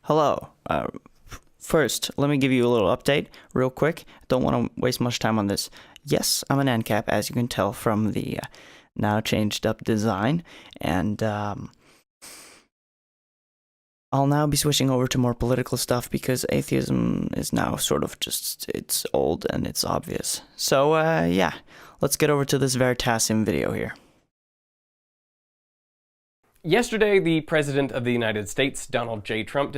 Hello. First, let me give you a little update real quick. Don't want to waste much time on this. Yes, I'm an ANCAP, as you can tell from the now changed up design, and I'll now be switching over to more political stuff because atheism is now sort of just, it's old and it's obvious. So, yeah, let's get over to this Veritasium video here. Yesterday, the President of the United States, Donald J. Trump,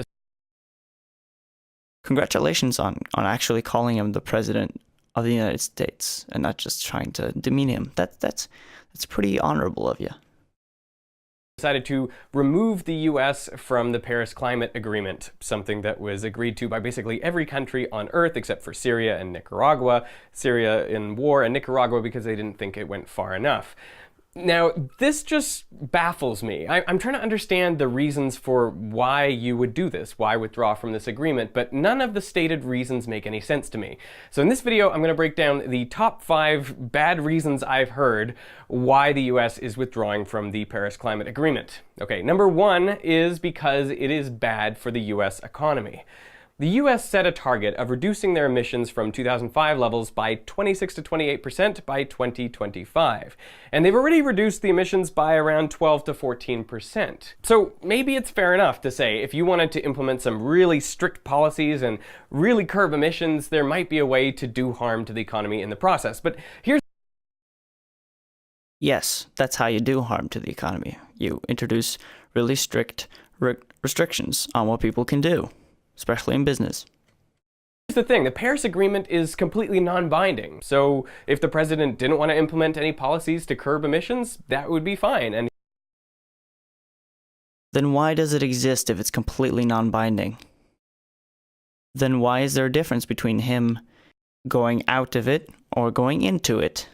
Congratulations on actually calling him the President of the United States and not just trying to demean him. That's pretty honorable of you. Decided to remove the U.S. from the Paris Climate Agreement, something that was agreed to by basically every country on Earth except for Syria and Nicaragua. Syria in war and Nicaragua because they didn't think it went far enough. Now, this just baffles me. I'm trying to understand the reasons for why you would do this, why withdraw from this agreement, but none of the stated reasons make any sense to me. So in this video, I'm going to break down the top 5 bad reasons I've heard why the US is withdrawing from the Paris Climate Agreement. Okay, number 1 is because it is bad for the US economy. The US set a target of reducing their emissions from 2005 levels by 26 to 28% by 2025. And they've already reduced the emissions by around 12 to 14%. So maybe it's fair enough to say if you wanted to implement some really strict policies and really curb emissions, there might be a way to do harm to the economy in the process. But here's Yes, that's how you do harm to the economy. You introduce really strict restrictions on what people can do, especially in business. Here's the thing, the Paris Agreement is completely non-binding. So if the president didn't want to implement any policies to curb emissions, that would be fine. And then why does it exist if it's completely non-binding? Then why is there a difference between him going out of it or going into it?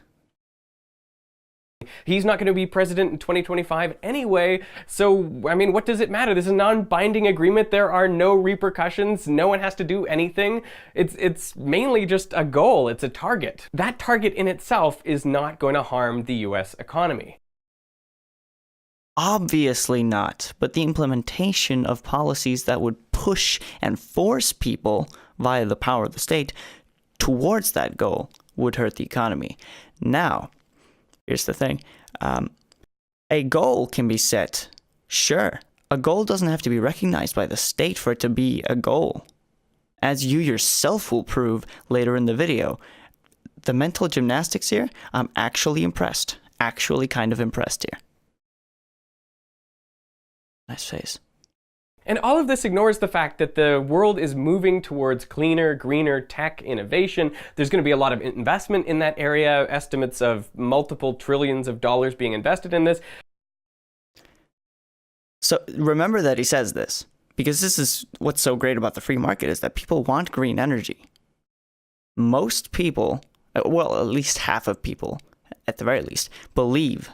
he's not going to be president in 2025 anyway, so, I mean, what does it matter? This is a non-binding agreement. There are no repercussions. No one has to do anything. It's mainly just a goal. It's a target. That target in itself is not going to harm the US economy. Obviously not, but the implementation of policies that would push and force people via the power of the state towards that goal would hurt the economy. Now, here's the thing. A goal can be set. Sure, a goal doesn't have to be recognized by the state for it to be a goal. As you yourself will prove later in the video, the mental gymnastics here, I'm actually impressed. Actually kind of impressed here. Nice face. And all of this ignores the fact that the world is moving towards cleaner, greener tech innovation. There's going to be a lot of investment in that area, estimates of multiple trillions of dollars being invested in this. So remember that he says this, because this is what's so great about the free market is that people want green energy. Most people, well, at least half of people, at the very least, believe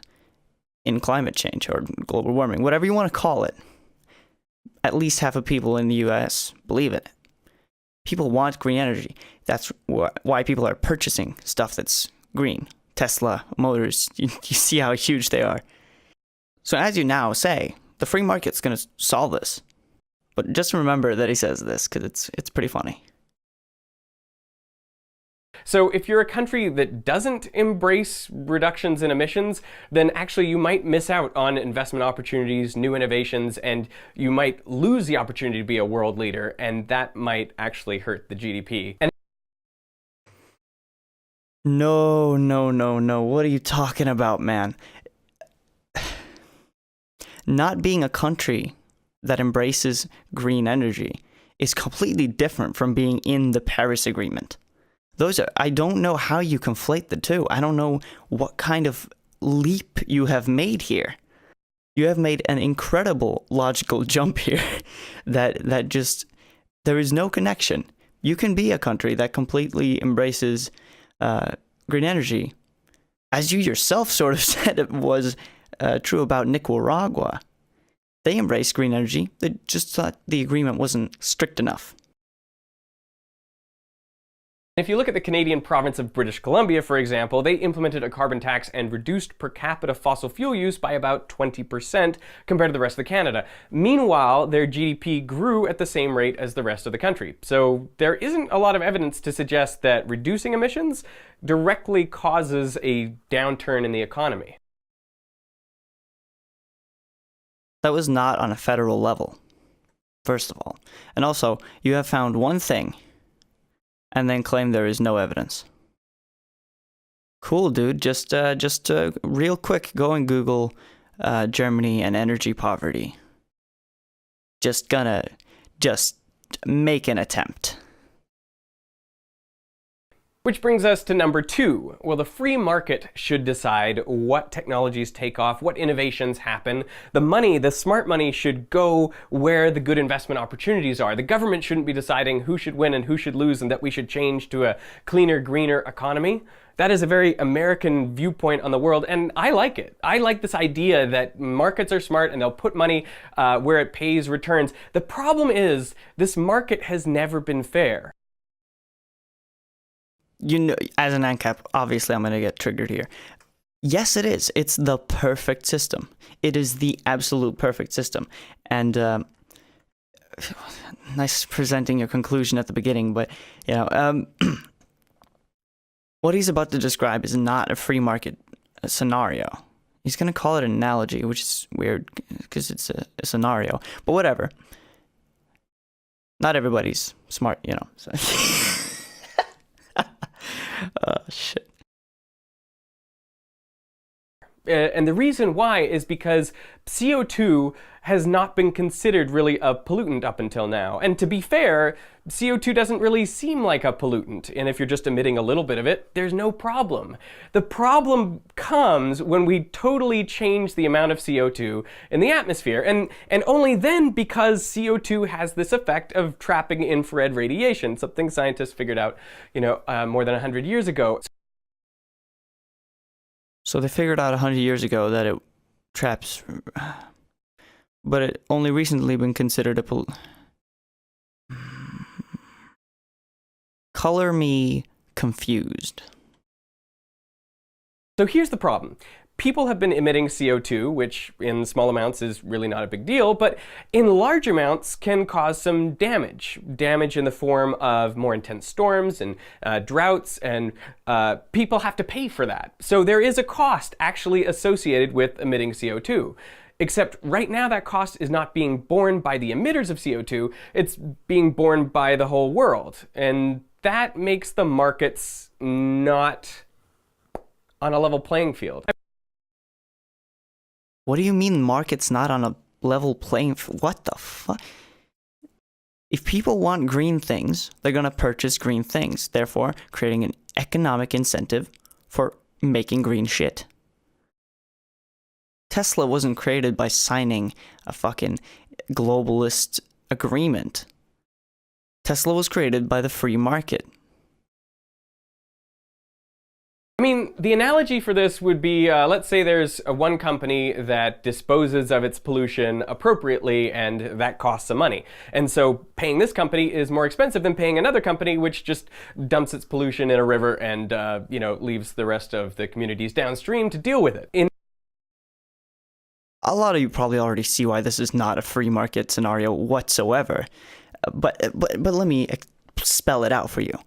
in climate change or global warming, whatever you want to call it. At least half of people in the US believe it. People want green energy. That's why people are purchasing stuff that's green. Tesla, motors, you see how huge they are. So as you now say, the free market's going to solve this. But just remember that he says this, because it's pretty funny. So if you're a country that doesn't embrace reductions in emissions, then actually you might miss out on investment opportunities, new innovations, and you might lose the opportunity to be a world leader, and that might actually hurt the GDP. And No. What are you talking about, man? Not being a country that embraces green energy is completely different from being in the Paris Agreement. I don't know how you conflate the two. I don't know what kind of leap you have made here. You have made an incredible logical jump here that just, there is no connection. You can be a country that completely embraces green energy. As you yourself sort of said it was true about Nicaragua. They embraced green energy. They just thought the agreement wasn't strict enough. If you look at the Canadian province of British Columbia, for example, they implemented a carbon tax and reduced per capita fossil fuel use by about 20% compared to the rest of Canada. Meanwhile, their GDP grew at the same rate as the rest of the country. So there isn't a lot of evidence to suggest that reducing emissions directly causes a downturn in the economy. That was not on a federal level, first of all. And also, you have found one thing and then claim there is no evidence. Cool, dude. Just real quick, go and Google Germany and energy poverty. Just make an attempt. Which brings us to number 2. Well, the free market should decide what technologies take off, what innovations happen. The money, the smart money, should go where the good investment opportunities are. The government shouldn't be deciding who should win and who should lose and that we should change to a cleaner, greener economy. That is a very American viewpoint on the world, and I like it. I like this idea that markets are smart and they'll put money where it pays returns. The problem is, this market has never been fair. You know, as an ANCAP, obviously I'm going to get triggered here. Yes, it is. It's the perfect system. It is the absolute perfect system. And nice presenting your conclusion at the beginning, but you know, what he's about to describe is not a free market scenario. He's going to call it an analogy, which is weird because it's a scenario. But whatever. Not everybody's smart, you know. So. Oh, shit. And the reason why is because CO2 has not been considered really a pollutant up until now. And to be fair, CO2 doesn't really seem like a pollutant. And if you're just emitting a little bit of it, there's no problem. The problem comes when we totally change the amount of CO2 in the atmosphere. And only then, because CO2 has this effect of trapping infrared radiation, something scientists figured out, more than 100 years ago. So they figured out 100 years ago that it traps, but it only recently been considered a Color me confused. So here's the problem. People have been emitting CO2, which in small amounts is really not a big deal, but in large amounts can cause some damage. Damage in the form of more intense storms and droughts, and people have to pay for that. So there is a cost actually associated with emitting CO2. Except right now that cost is not being borne by the emitters of CO2, it's being borne by the whole world. And that makes the markets not on a level playing field. What do you mean market's not on a level playing field? What the fuck? If people want green things, they're going to purchase green things, therefore creating an economic incentive for making green shit. Tesla wasn't created by signing a fucking globalist agreement. Tesla was created by the free market. I mean, the analogy for this would be, let's say there's one company that disposes of its pollution appropriately, and that costs some money. And so paying this company is more expensive than paying another company which just dumps its pollution in a river and, leaves the rest of the communities downstream to deal with it. A lot of you probably already see why this is not a free market scenario whatsoever. But let me spell it out for you.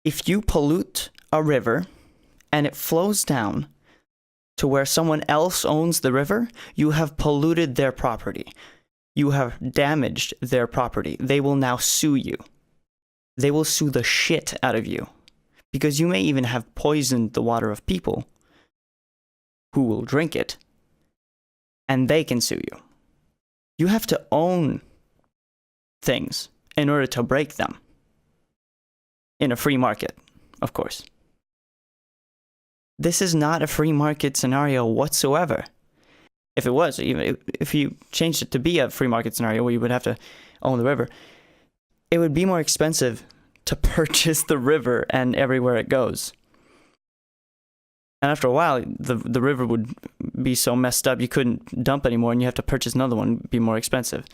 If you pollute a river and it flows down to where someone else owns the river, you have polluted their property. You have damaged their property. They will now sue you. They will sue the shit out of you. Because you may even have poisoned the water of people who will drink it. And they can sue you. You have to own things in order to break them. In a free market, of course. This is not a free market scenario whatsoever. If it was, even if you changed it to be a free market scenario where you would have to own the river, it would be more expensive to purchase the river and everywhere it goes. And after a while, the river would be so messed up you couldn't dump anymore, and you have to purchase another one, be more expensive.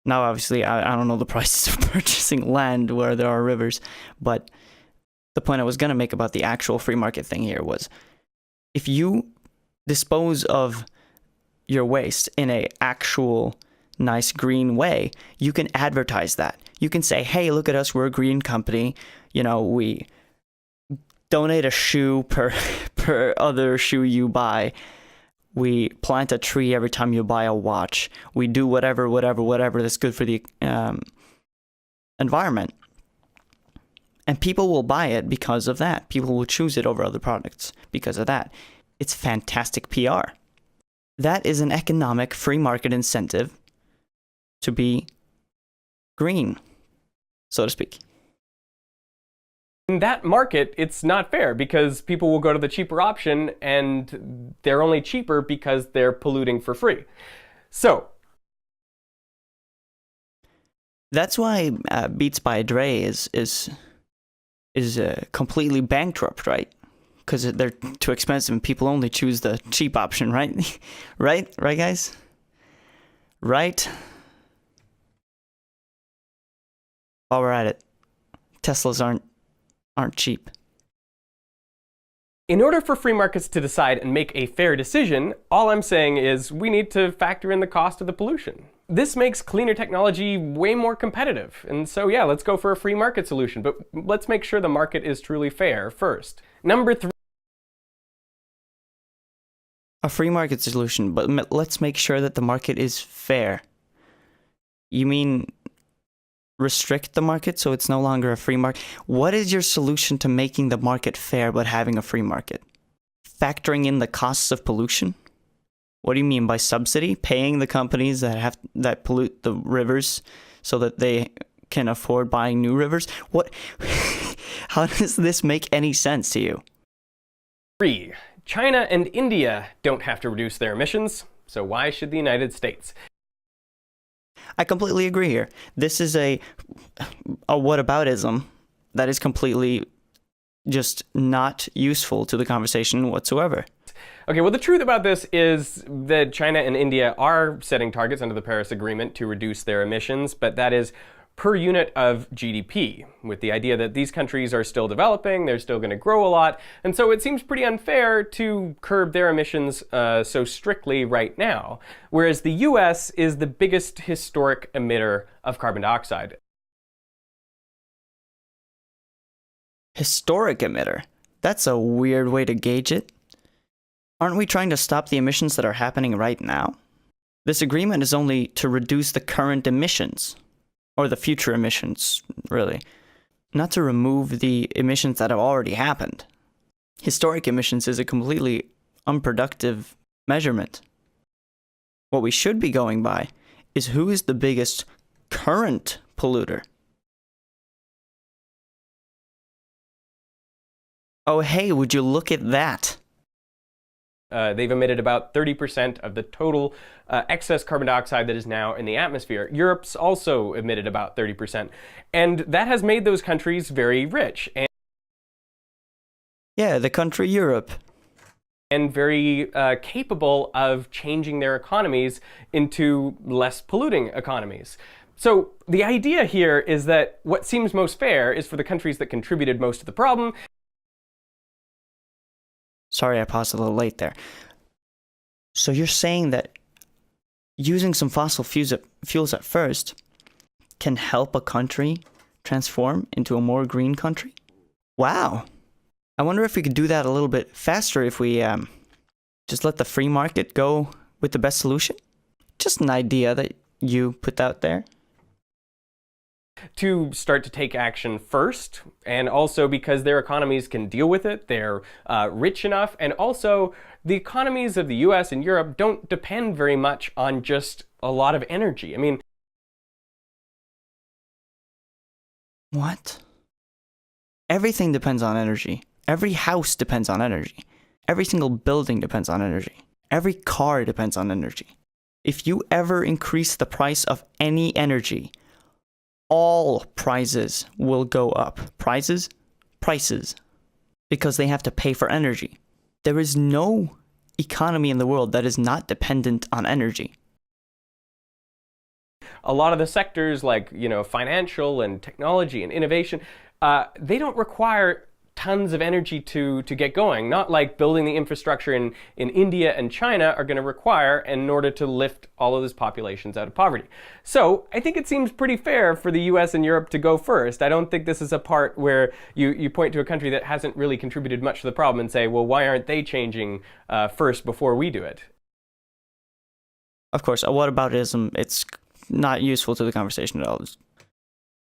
Now, obviously, I don't know the prices of purchasing land where there are rivers, but the point I was going to make about the actual free market thing here was, if you dispose of your waste in a actual nice green way, you can advertise that. You can say, hey, look at us, we're a green company. We donate a shoe per other shoe you buy. We plant a tree every time you buy a watch. We do whatever that's good for the environment. And people will buy it because of that. People will choose it over other products because of that. It's fantastic PR. That is an economic free market incentive to be green, so to speak. In that market, it's not fair because people will go to the cheaper option, and they're only cheaper because they're polluting for free. So that's why Beats by Dre is completely bankrupt, right? Because they're too expensive and people only choose the cheap option, right? right, guys? Right? While we're at it, Teslas aren't cheap. In order for free markets to decide and make a fair decision, all I'm saying is we need to factor in the cost of the pollution. This makes cleaner technology way more competitive. And so yeah, let's go for a free market solution, but let's make sure the market is truly fair first. Number 3. A free market solution, but let's make sure that the market is fair. You mean restrict the market so it's no longer a free market? What is your solution to making the market fair but having a free market? Factoring in the costs of pollution? What do you mean by subsidy? Paying the companies that pollute the rivers so that they can afford buying new rivers? What? How does this make any sense to you? 3. China and India don't have to reduce their emissions, so why should the United States? I completely agree here. This is a whataboutism that is completely just not useful to the conversation whatsoever. Okay, well, the truth about this is that China and India are setting targets under the Paris Agreement to reduce their emissions, but that is per unit of GDP, with the idea that these countries are still developing, they're still going to grow a lot, and so it seems pretty unfair to curb their emissions so strictly right now, whereas the US is the biggest historic emitter of carbon dioxide. Historic emitter? That's a weird way to gauge it. Aren't we trying to stop the emissions that are happening right now? This agreement is only to reduce the current emissions. Or the future emissions, really. Not to remove the emissions that have already happened. Historic emissions is a completely unproductive measurement. What we should be going by is who is the biggest current polluter. Oh, hey, would you look at that? They've emitted about 30% of the total excess carbon dioxide that is now in the atmosphere. Europe's also emitted about 30%. And that has made those countries very rich. Yeah, the country Europe. And very capable of changing their economies into less polluting economies. So the idea here is that what seems most fair is for the countries that contributed most to the problem. Sorry, I paused a little late there. So you're saying that using some fossil fuels at first can help a country transform into a more green country? Wow. I wonder if we could do that a little bit faster if we just let the free market go with the best solution? Just an idea that you put out there. To start to take action first, and also because their economies can deal with it, they're rich enough, and also the economies of the US and Europe don't depend very much on just a lot of energy. I mean... What? Everything depends on energy. Every house depends on energy. Every single building depends on energy. Every car depends on energy. If you ever increase the price of any energy, all prices will go up. Prices? Prices. Because they have to pay for energy. There is no economy in the world that is not dependent on energy. a lot of the sectors like, financial and technology and innovation, they don't require tons of energy to get going, not like building the infrastructure in India and China are going to require in order to lift all of those populations out of poverty. So I think it seems pretty fair for the US and Europe to go first. I don't think this is a part where you point to a country that hasn't really contributed much to the problem and say, well, why aren't they changing first before we do it? Of course, whataboutism, it's not useful to the conversation at all.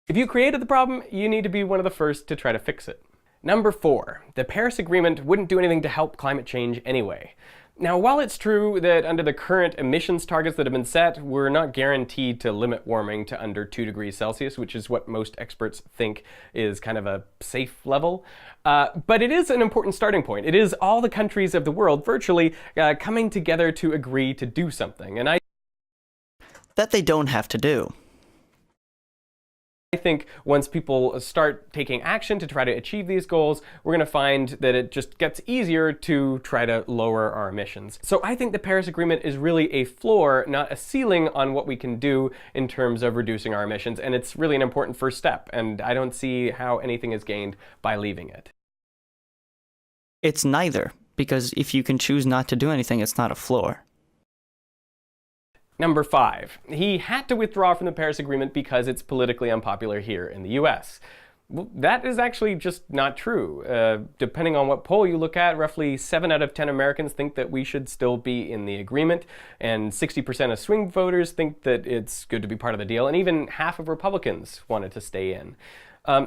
If you created the problem, you need to be one of the first to try to fix it. Number 4, the Paris Agreement wouldn't do anything to help climate change anyway. Now, while it's true that under the current emissions targets that have been set, we're not guaranteed to limit warming to under 2 degrees Celsius, which is what most experts think is kind of a safe level. But it is an important starting point. It is all the countries of the world virtually coming together to agree to do something. And that they don't have to do. I think once people start taking action to try to achieve these goals, we're going to find that it just gets easier to try to lower our emissions. So I think the Paris Agreement is really a floor, not a ceiling on what we can do in terms of reducing our emissions. And it's really an important first step. And I don't see how anything is gained by leaving it. It's neither, because if you can choose not to do anything, it's not a floor. Number 5, he had to withdraw from the Paris Agreement because it's politically unpopular here in the US. Well, that is actually just not true. Depending on what poll you look at, roughly 7 out of 10 Americans think that we should still be in the agreement, and 60% of swing voters think that it's good to be part of the deal, and even half of Republicans wanted to stay in.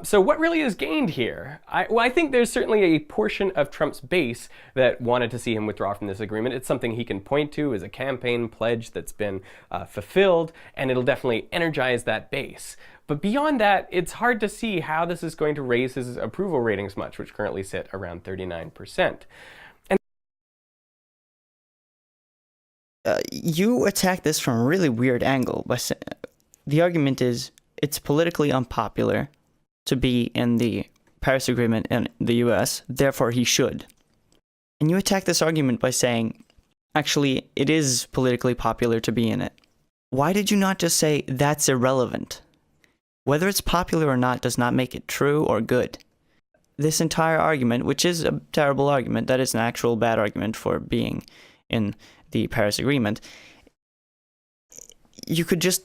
So what really is gained here? I think there's certainly a portion of Trump's base that wanted to see him withdraw from this agreement. It's something he can point to as a campaign pledge that's been fulfilled, and it'll definitely energize that base. But beyond that, it's hard to see how this is going to raise his approval ratings much, which currently sit around 39%. You attack this from a really weird angle. The argument is it's politically unpopular to be in the Paris Agreement in the US, therefore he should. And you attack this argument by saying, actually, it is politically popular to be in it. Why did you not just say that's irrelevant? Whether it's popular or not does not make it true or good. This entire argument, which is a terrible argument, that is an actual bad argument for being in the Paris Agreement, you could just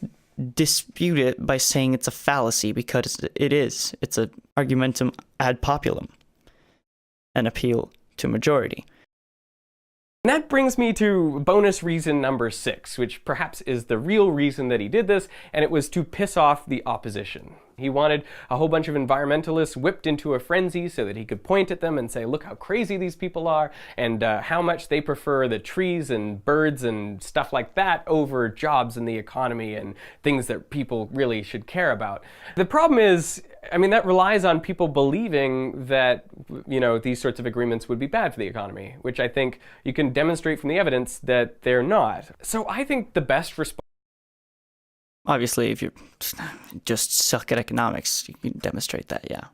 dispute it by saying it's a fallacy, because it is. It's an argumentum ad populum, an appeal to majority. And that brings me to bonus reason number 6, which perhaps is the real reason that he did this, and it was to piss off the opposition. He wanted a whole bunch of environmentalists whipped into a frenzy so that he could point at them and say, look how crazy these people are, and how much they prefer the trees and birds and stuff like that over jobs in the economy and things that people really should care about. The problem is, that relies on people believing that, these sorts of agreements would be bad for the economy, which I think you can demonstrate from the evidence that they're not. So I think the best response... Obviously, if you just suck at economics, you can demonstrate that, yeah.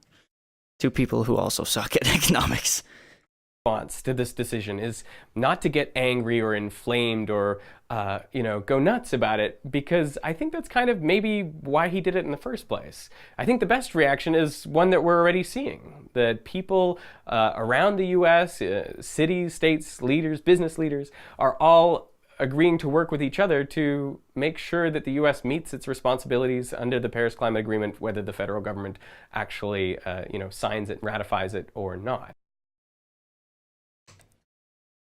To people who also suck at economics. Response to this decision is not to get angry or inflamed or, go nuts about it, because I think that's kind of maybe why he did it in the first place. I think the best reaction is one that we're already seeing, that people around the US, cities, states, leaders, business leaders, are all agreeing to work with each other to make sure that the US meets its responsibilities under the Paris Climate Agreement, whether the federal government actually, signs it, ratifies it or not.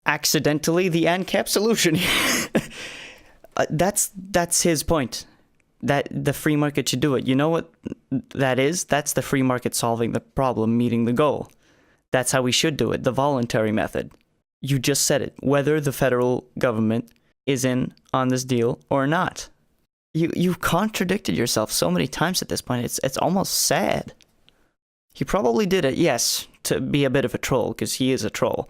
Accidentally, the ANCAP solution. That's his point. That the free market should do it. You know what that is? That's the free market solving the problem, meeting the goal. That's how we should do it, the voluntary method. You just said it, whether the federal government is in on this deal or not. You've contradicted yourself so many times at this point, it's almost sad. He probably did it, yes, to be a bit of a troll, because he is a troll.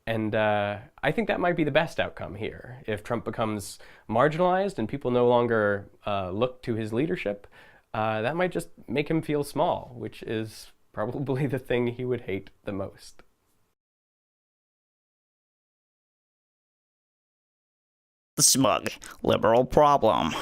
And I think that might be the best outcome here. If Trump becomes marginalized and people no longer look to his leadership, that might just make him feel small, which is probably the thing he would hate the most. the smug liberal problem.